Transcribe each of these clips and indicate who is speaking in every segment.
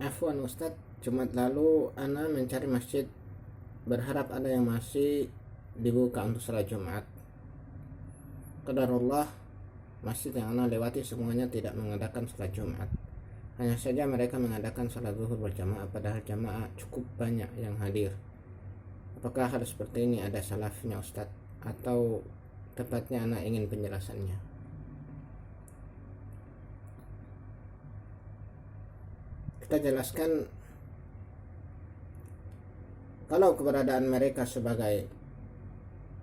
Speaker 1: Afwan Ustadz, Jumat lalu Ana mencari masjid, berharap ada yang masih dibuka untuk salat Jumat. Qadarullah, masjid yang Ana lewati semuanya tidak mengadakan salat Jumat. Hanya saja mereka mengadakan salat zuhur berjamaah, padahal jamaah cukup banyak yang hadir. Apakah hal seperti ini ada salafnya Ustadz? Atau tepatnya Ana ingin penjelasannya. Kita jelaskan, kalau keberadaan mereka sebagai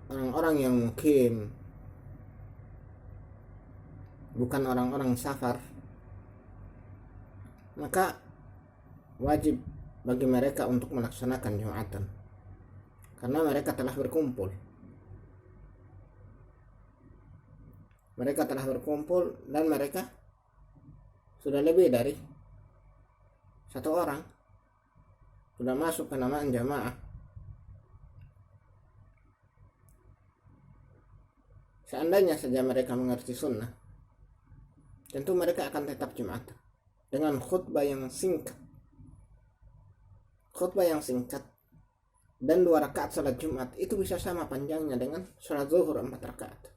Speaker 1: orang-orang yang mukim, bukan orang-orang safar, maka wajib bagi mereka untuk melaksanakan Jumatan, karena mereka telah berkumpul. Mereka telah berkumpul dan mereka sudah lebih dari satu orang, sudah masuk penamaan jamaah. Seandainya saja mereka mengerti sunnah, tentu mereka akan tetap Jumatan dengan khutbah yang singkat. Khutbah yang singkat dan 2 rakaat salat Jumat itu bisa sama panjangnya dengan salat zuhur 4 rakaat.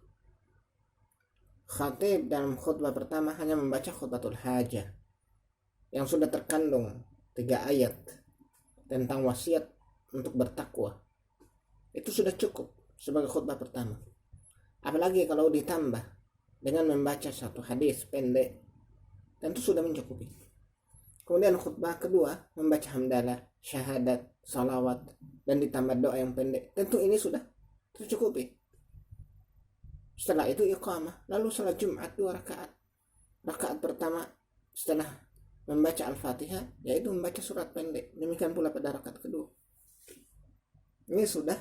Speaker 1: Khatib dalam khutbah pertama hanya membaca khutbatul hajah yang sudah terkandung 3 ayat tentang wasiat untuk bertakwa. Itu sudah cukup sebagai khutbah pertama. Apalagi kalau ditambah dengan membaca satu hadis pendek, tentu sudah mencukupi. Kemudian khutbah kedua membaca hamdalah, syahadat, salawat, dan ditambah doa yang pendek. Tentu ini sudah tercukupi. Setelah itu iqamah, lalu salat Jumat 2 rakaat. Rakaat pertama setelah membaca Al-Fatihah yaitu membaca surat pendek. Demikian pula pada rakaat kedua. Ini sudah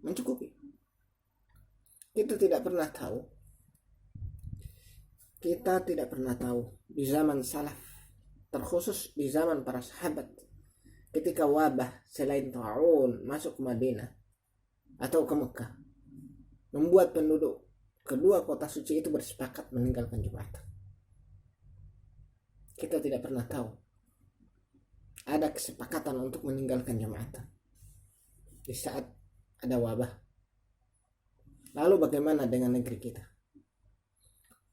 Speaker 1: mencukupi. Kita tidak pernah tahu di zaman salaf, terkhusus di zaman para sahabat, ketika wabah selain ta'un masuk ke Madinah atau ke Mekah, membuat penduduk kedua kota suci itu bersepakat meninggalkan Jumatan. Kita tidak pernah tahu ada kesepakatan untuk meninggalkan Jumatan di saat ada wabah. Lalu bagaimana dengan negeri kita?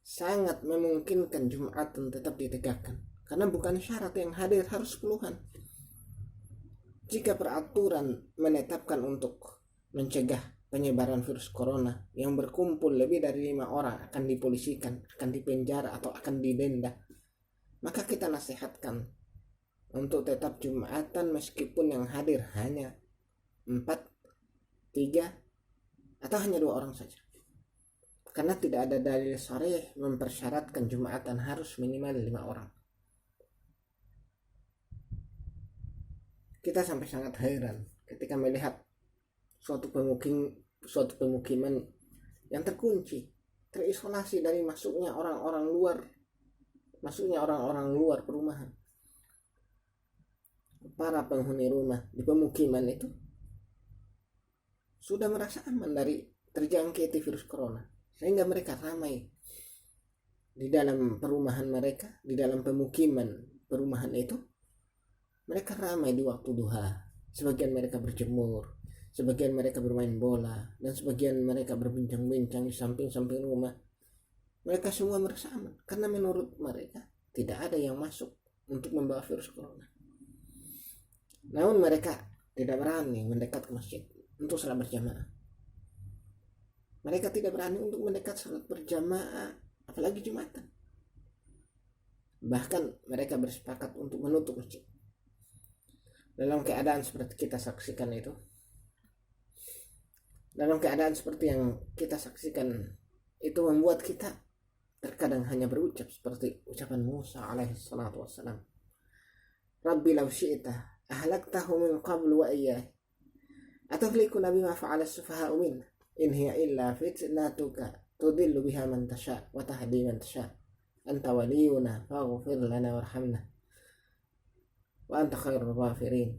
Speaker 1: Sangat memungkinkan Jumatan tetap ditegakkan, karena bukan syarat yang hadir harus puluhan. Jika peraturan menetapkan untuk mencegah penyebaran virus corona yang berkumpul lebih dari 5 orang akan dipolisikan, akan dipenjara, atau akan didenda, maka kita nasihatkan untuk tetap Jumatan meskipun yang hadir hanya 4, 3, atau hanya 2 orang saja. Karena tidak ada dalil sharih mempersyaratkan Jumatan harus minimal 5 orang. Kita sampai sangat heran ketika melihat suatu pemukiman yang terkunci, terisolasi dari masuknya orang-orang luar perumahan. Para penghuni rumah di pemukiman itu sudah merasa aman dari terjangkiti virus corona, sehingga mereka ramai di dalam perumahan mereka, di dalam pemukiman perumahan itu. Mereka ramai di waktu duha. Sebagian mereka berjemur, sebagian mereka bermain bola, dan sebagian mereka berbincang-bincang di samping-samping rumah. Mereka semua merasa aman karena menurut mereka tidak ada yang masuk untuk membawa virus corona. Namun mereka tidak berani mendekat ke masjid untuk salat berjamaah. Mereka tidak berani untuk mendekat salat berjamaah, apalagi Jumatan. Bahkan mereka bersepakat untuk menutup masjid. Dalam keadaan seperti kita saksikan itu, dalam keadaan seperti yang kita saksikan itu, membuat kita terkadang hanya berucap seperti ucapan Musa alaihi salatu wassalam, Rabbi law syi'ta ahlaktahu min qablu wa iyyah atuhlikuna bima fa'ala as-sufaha'u minna in hiya illa fitnatuka tudillu biha man tasha wa tahdi man tasha anta waliyuna faghfir lana warhamna wa anta khairul ghafirin.